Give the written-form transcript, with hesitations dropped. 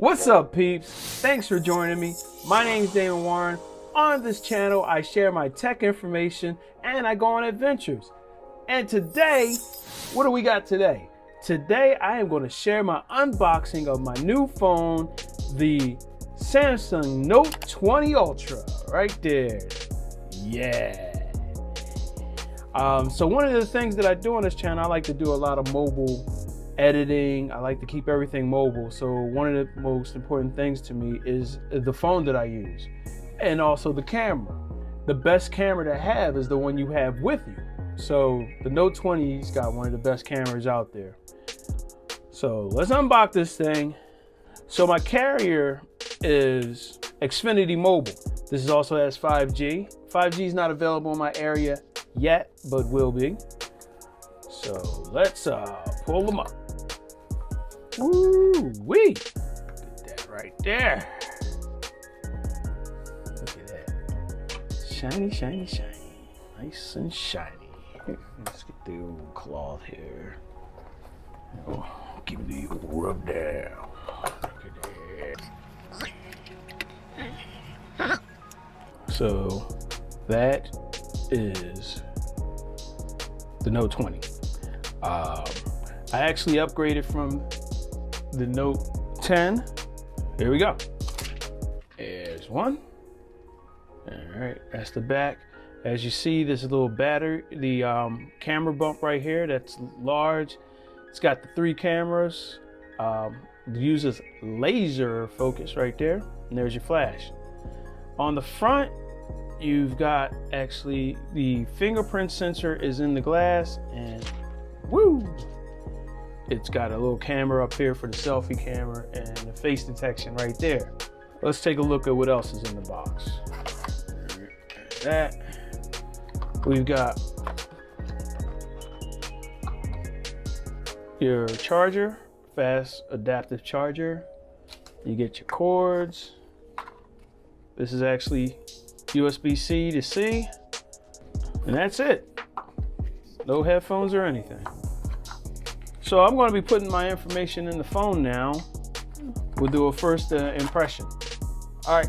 What's up, peeps? Thanks for joining me. My name's Damon Warren. On this channel, I share my tech information and I go on adventures. And today, what do we got today? Today, I am going to share my unboxing of my new phone, the Samsung Note 20 Ultra, right there. Yeah. So one of the things that I do on this channel, I like to do a lot of mobile editing. I like to keep everything mobile. So one of the most important things to me is the phone that I use and also the camera. The best camera to have is the one you have with you. So the Note 20's got one of the best cameras out there. So let's unbox this thing. So my carrier is Xfinity Mobile. This also has 5G. 5G is not available in my area yet, but will be. So let's pull them up. Woo-wee! Look at that right there. Look at that. Shiny, shiny, shiny. Nice and shiny. Let's get the old cloth here. Oh, give me the old rub down. Look at that. So that is the Note 20. I actually upgraded from the Note 10. Here we go. There's one. All right, that's the back. As you see, there's a little battery, the camera bump right here. That's large. It's got the 3 cameras. It uses laser focus right there. And there's your flash. On the front, you've got actually the fingerprint sensor is in the glass, and woo! It's got a little camera up here for the selfie camera and the face detection right there. Let's take a look at what else is in the box. That. We've got your charger, fast adaptive charger. You get your cords. This is actually USB-C to C, and that's it. No headphones or anything. So I'm going to be putting my information in the phone now. We'll do a first impression. All right.